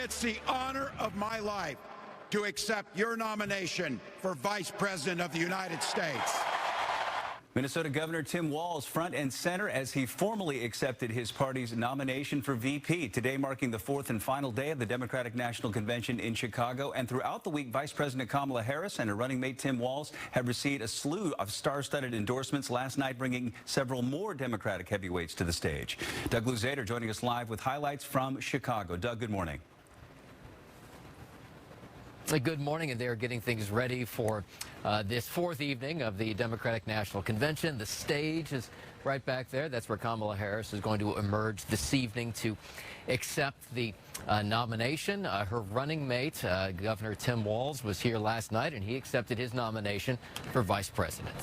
It's the honor of my life to accept your nomination for Vice President of the United States. Minnesota Governor Tim Walz front and center as he formally accepted his party's nomination for VP. Today marking the fourth and final day of the Democratic National Convention in Chicago. And throughout the week, Vice President Kamala-Harris and her running mate Tim Walz have received a slew of star-studded endorsements last night, bringing several more Democratic heavyweights to the stage. Doug Luzader joining us live with highlights from Chicago. Doug, good morning. Good morning, and they are getting things ready for this fourth evening of the Democratic National Convention. The stage is right back there. That's where Kamala-Harris is going to emerge this evening to accept the nomination. Her running mate, Governor Tim Walz, was here last night, and he accepted his nomination for vice president.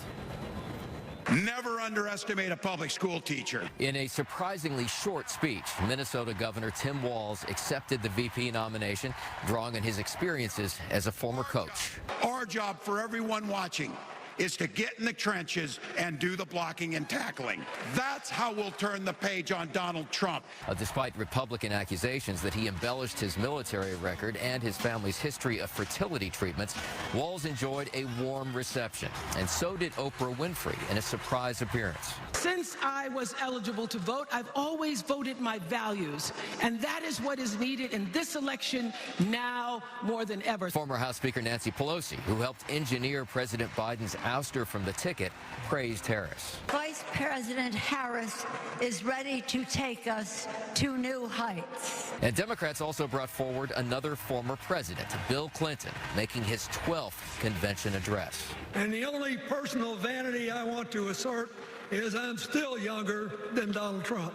Never underestimate a public school teacher. In a surprisingly short speech, Minnesota Governor Tim Walz accepted the VP nomination, drawing on his experiences as a former coach. Our job for everyone watching is to get in the trenches and do the blocking and tackling. That's how we'll turn the page on Donald Trump. Despite Republican accusations that he embellished his military record and his family's history of fertility treatments, Walz enjoyed a warm reception, and so did Oprah Winfrey in a surprise appearance. Since I was eligible to vote, I've always voted my values, and that is what is needed in this election now more than ever. Former House Speaker Nancy Pelosi, who helped engineer President Biden's ouster from the ticket, praised Harris. Vice President Harris is ready to take us to new heights. And Democrats also brought forward another former president, Bill Clinton, making his 12th convention address. And the only personal vanity I want to assert is I'm still younger than Donald Trump.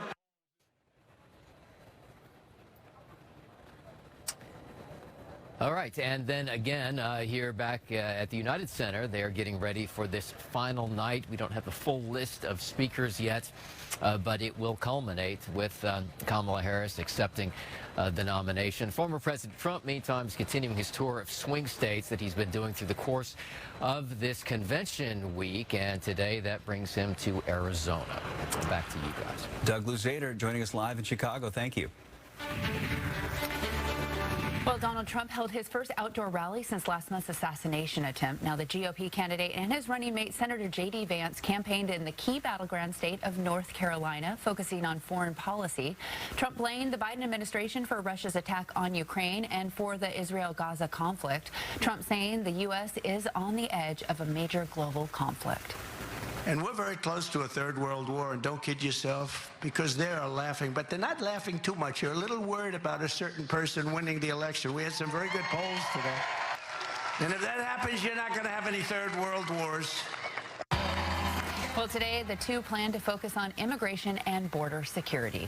All right, and then again, here back at the United Center, they're getting ready for this final night. We don't have the full list of speakers yet, but it will culminate with Kamala Harris accepting the nomination. Former President Trump, meantime, is continuing his tour of swing states that he's been doing through the course of this convention week, and today that brings him to Arizona. Back to you guys. Doug Luzader joining us live in Chicago. Thank you. Well, Donald Trump held his first outdoor rally since last month's assassination attempt. Now, the GOP candidate and his running mate, Senator J.D. Vance, campaigned in the key battleground state of North Carolina, focusing on foreign policy. Trump blamed the Biden administration for Russia's attack on Ukraine and for the Israel-Gaza conflict. Trump saying the U.S. is on the edge of a major global conflict. And we're very close to a third world war, and don't kid yourself, because they are laughing, but they're not laughing too much. You're a little worried about a certain person winning the election. We had some very good polls today. And if that happens, you're not going to have any third world wars. Well, today, the two plan to focus on immigration and border security.